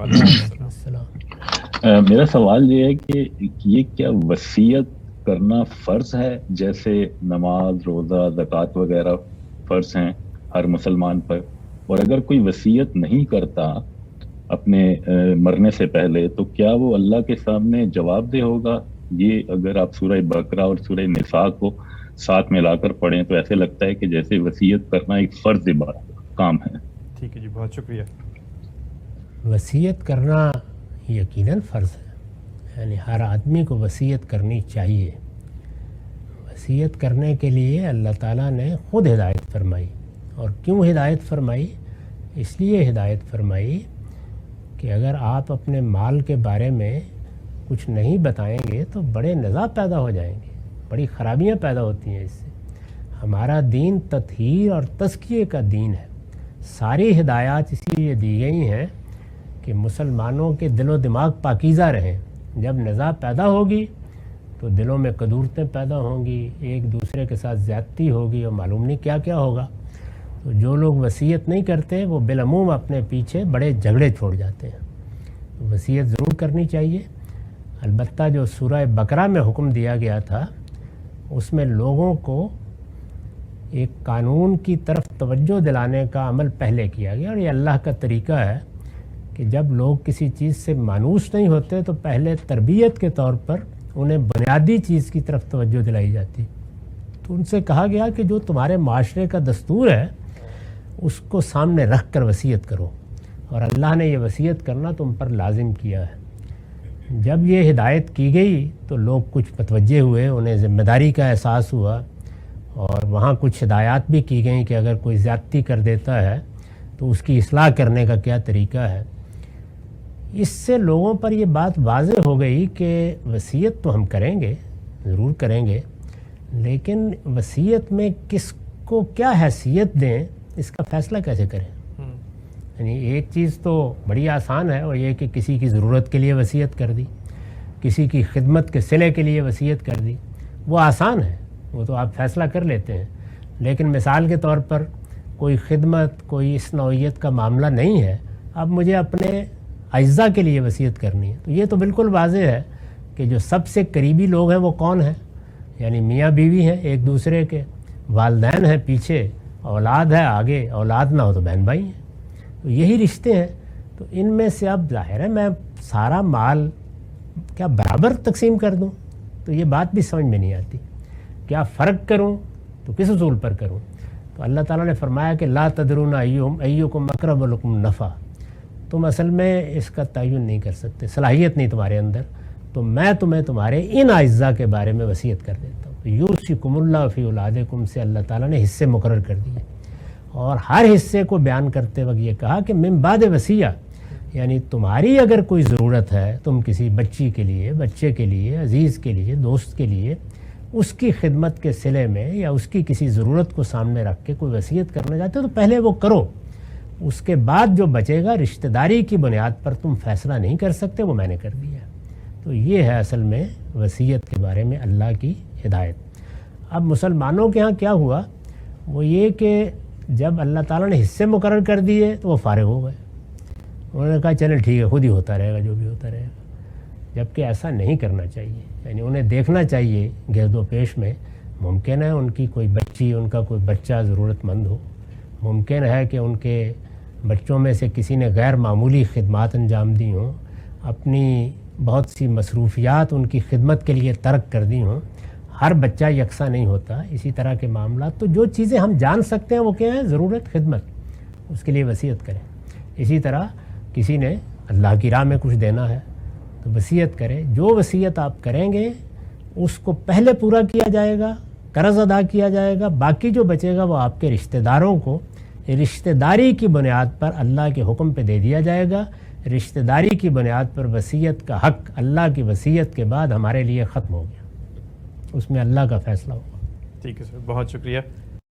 وعلیکم السلام۔ میرا سوال یہ ہے کہ یہ کیا وصیت کرنا فرض ہے؟ جیسے نماز، روزہ، زکوٰۃ وغیرہ فرض ہیں ہر مسلمان پر، اور اگر کوئی وصیت نہیں کرتا اپنے مرنے سے پہلے تو کیا وہ اللہ کے سامنے جواب دہ ہوگا؟ یہ اگر آپ سورہ بقرہ اور سورہ نساء کو ساتھ ملا کر پڑھیں تو ایسے لگتا ہے کہ جیسے وصیت کرنا ایک فرض کام ہے۔ ٹھیک ہے جی، بہت شکریہ۔ وصیت کرنا یقیناً فرض ہے، یعنی ہر آدمی کو وصیت کرنی چاہیے۔ وصیت کرنے کے لیے اللہ تعالیٰ نے خود ہدایت فرمائی، اور کیوں ہدایت فرمائی؟ اس لیے ہدایت فرمائی کہ اگر آپ اپنے مال کے بارے میں کچھ نہیں بتائیں گے تو بڑے نزاع پیدا ہو جائیں گے، بڑی خرابیاں پیدا ہوتی ہیں اس سے۔ ہمارا دین تطہیر اور تزکیے کا دین ہے۔ ساری ہدایات اسی لیے دی گئی ہیں کہ مسلمانوں کے دل و دماغ پاکیزہ رہیں۔ جب نزاع پیدا ہوگی تو دلوں میں کدورتیں پیدا ہوں گی، ایک دوسرے کے ساتھ زیادتی ہوگی، اور معلوم نہیں کیا کیا ہوگا۔ تو جو لوگ وصیت نہیں کرتے وہ بالعموم اپنے پیچھے بڑے جھگڑے چھوڑ جاتے ہیں۔ وصیت ضرور کرنی چاہیے، البتہ جو سورہ بقرہ میں حکم دیا گیا تھا اس میں لوگوں کو ایک قانون کی طرف توجہ دلانے کا عمل پہلے کیا گیا، اور یہ اللہ کا طریقہ ہے کہ جب لوگ کسی چیز سے مانوس نہیں ہوتے تو پہلے تربیت کے طور پر انہیں بنیادی چیز کی طرف توجہ دلائی جاتی۔ تو ان سے کہا گیا کہ جو تمہارے معاشرے کا دستور ہے اس کو سامنے رکھ کر وصیت کرو، اور اللہ نے یہ وصیت کرنا تم پر لازم کیا ہے۔ جب یہ ہدایت کی گئی تو لوگ کچھ متوجہ ہوئے، انہیں ذمہ داری کا احساس ہوا، اور وہاں کچھ ہدایات بھی کی گئیں کہ اگر کوئی زیادتی کر دیتا ہے تو اس کی اصلاح کرنے کا کیا طریقہ ہے۔ اس سے لوگوں پر یہ بات واضح ہو گئی کہ وصیت تو ہم کریں گے، ضرور کریں گے، لیکن وصیت میں کس کو کیا حیثیت دیں اس کا فیصلہ کیسے کریں۔ یعنی ایک چیز تو بڑی آسان ہے، اور یہ کہ کسی کی ضرورت کے لیے وصیت کر دی، کسی کی خدمت کے صلے کے لیے وصیت کر دی، وہ آسان ہے، وہ تو آپ فیصلہ کر لیتے ہیں۔ لیکن مثال کے طور پر کوئی خدمت، کوئی اس نوعیت کا معاملہ نہیں ہے، اب مجھے اپنے اعزاء کے لیے وصیت کرنی ہے، تو یہ تو بالکل واضح ہے کہ جو سب سے قریبی لوگ ہیں وہ کون ہیں، یعنی میاں بیوی ہیں ایک دوسرے کے، والدین ہیں پیچھے، اولاد ہے آگے، اولاد نہ ہو تو بہن بھائی ہیں، تو یہی رشتے ہیں۔ تو ان میں سے اب ظاہر ہے میں سارا مال کیا برابر تقسیم کر دوں؟ تو یہ بات بھی سمجھ میں نہیں آتی۔ کیا فرق کروں تو کس اصول پر کروں؟ تو اللہ تعالیٰ نے فرمایا کہ لا تدرون ایکم اقرب لکم نفع، تم اصل میں اس کا تعین نہیں کر سکتے، صلاحیت نہیں تمہارے اندر، تو میں تمہیں تمہارے ان اعزاء کے بارے میں وصیت کر دیتا ہوں۔ یوصیکم اللہ فی اولادکم سے اللہ تعالیٰ نے حصے مقرر کر دیے، اور ہر حصے کو بیان کرتے وقت یہ کہا کہ من بعد وصیہ، یعنی تمہاری اگر کوئی ضرورت ہے، تم کسی بچی کے لیے، بچے کے لیے، عزیز کے لیے، دوست کے لیے اس کی خدمت کے صلے میں یا اس کی کسی ضرورت کو سامنے رکھ کے کوئی وصیت کرنا چاہتے ہو تو پہلے وہ کرو، اس کے بعد جو بچے گا رشتہ داری کی بنیاد پر تم فیصلہ نہیں کر سکتے، وہ میں نے کر دیا۔ تو یہ ہے اصل میں وصیت کے بارے میں اللہ کی ہدایت۔ اب مسلمانوں کے ہاں کیا ہوا، وہ یہ کہ جب اللہ تعالیٰ نے حصے مقرر کر دیے تو وہ فارغ ہو گئے، انہوں نے کہا چلے ٹھیک ہے، خود ہی ہوتا رہے گا جو بھی ہوتا رہے گا، جبکہ ایسا نہیں کرنا چاہیے۔ یعنی انہیں دیکھنا چاہیے گرد و پیش میں، ممکن ہے ان کی کوئی بچی، ان کا کوئی بچہ ضرورت مند ہو، ممکن ہے کہ ان کے بچوں میں سے کسی نے غیر معمولی خدمات انجام دی ہوں، اپنی بہت سی مصروفیات ان کی خدمت کے لیے ترک کر دی ہوں۔ ہر بچہ یکساں نہیں ہوتا، اسی طرح کے معاملات۔ تو جو چیزیں ہم جان سکتے ہیں وہ کیا ہیں؟ ضرورت، خدمت، اس کے لیے وصیت کریں۔ اسی طرح کسی نے اللہ کی راہ میں کچھ دینا ہے تو وصیت کرے، جو وصیت آپ کریں گے اس کو پہلے پورا کیا جائے گا، قرض ادا کیا جائے گا، باقی جو بچے گا وہ آپ کے رشتہ داروں کو رشتہ داری کی بنیاد پر اللہ کے حکم پہ دے دیا جائے گا۔ رشتہ داری کی بنیاد پر وصیت کا حق اللہ کی وصیت کے بعد ہمارے لیے ختم ہو گیا، اس میں اللہ کا فیصلہ ہوگا۔ ٹھیک ہے سر، بہت شکریہ۔